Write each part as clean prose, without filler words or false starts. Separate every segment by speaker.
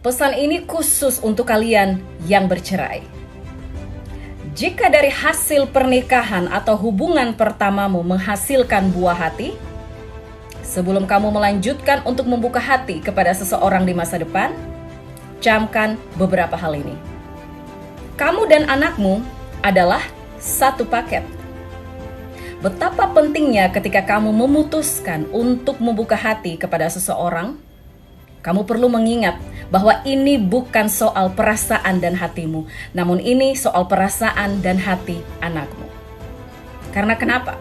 Speaker 1: Pesan ini khusus untuk kalian yang bercerai. Jika dari hasil pernikahan atau hubungan pertamamu menghasilkan buah hati, sebelum kamu melanjutkan untuk membuka hati kepada seseorang di masa depan, camkan beberapa hal ini. Kamu dan anakmu adalah satu paket. Betapa pentingnya ketika kamu memutuskan untuk membuka hati kepada seseorang, kamu perlu mengingat bahwa ini bukan soal perasaan dan hatimu, namun ini soal perasaan dan hati anakmu. Karena kenapa?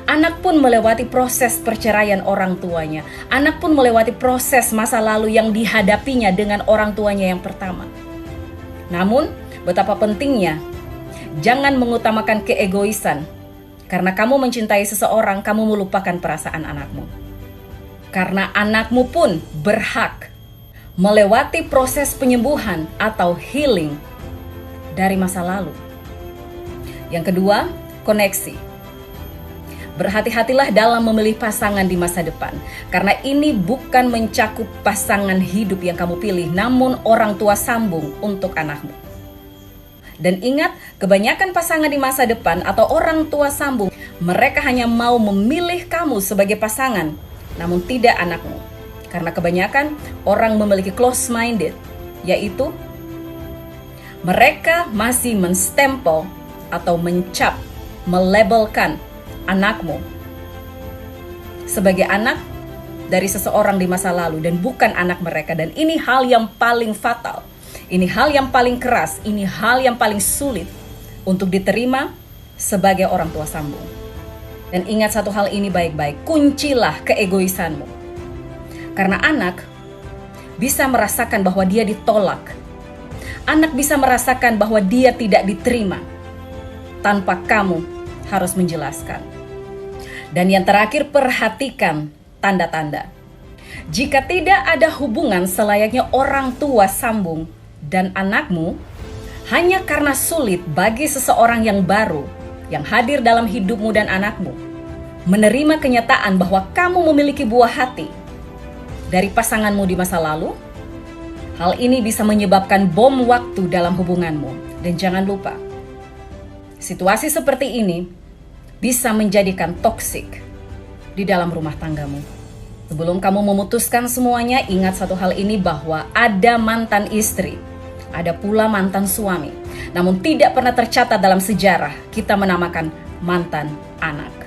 Speaker 1: Anak pun melewati proses perceraian orang tuanya. Anak pun melewati proses masa lalu yang dihadapinya dengan orang tuanya yang pertama. Namun, betapa pentingnya jangan mengutamakan keegoisan. Karena kamu mencintai seseorang, kamu melupakan perasaan anakmu. Karena anakmu pun berhak melewati proses penyembuhan atau healing dari masa lalu. Yang kedua, koneksi. Berhati-hatilah dalam memilih pasangan di masa depan, karena ini bukan mencakup pasangan hidup yang kamu pilih, namun orang tua sambung untuk anakmu. Dan ingat, kebanyakan pasangan di masa depan atau orang tua sambung, mereka hanya mau memilih kamu sebagai pasangan, namun tidak anakmu. Karena kebanyakan orang memiliki close-minded, yaitu mereka masih menstempel atau mencap, melabelkan anakmu sebagai anak dari seseorang di masa lalu dan bukan anak mereka. Dan ini hal yang paling fatal, ini hal yang paling keras, ini hal yang paling sulit untuk diterima sebagai orang tua sambung. Dan ingat satu hal ini baik-baik, kuncilah keegoisanmu. Karena anak bisa merasakan bahwa dia ditolak. Anak bisa merasakan bahwa dia tidak diterima tanpa kamu harus menjelaskan. Dan yang terakhir, perhatikan tanda-tanda. Jika tidak ada hubungan selayaknya orang tua sambung dan anakmu, hanya karena sulit bagi seseorang yang baru yang hadir dalam hidupmu dan anakmu menerima kenyataan bahwa kamu memiliki buah hati dari pasanganmu di masa lalu, hal ini bisa menyebabkan bom waktu dalam hubunganmu. Dan jangan lupa, situasi seperti ini bisa menjadikan toksik di dalam rumah tanggamu. Sebelum kamu memutuskan semuanya, ingat satu hal ini, bahwa ada mantan istri, ada pula mantan suami. Namun tidak pernah tercatat dalam sejarah kita menamakan mantan anak.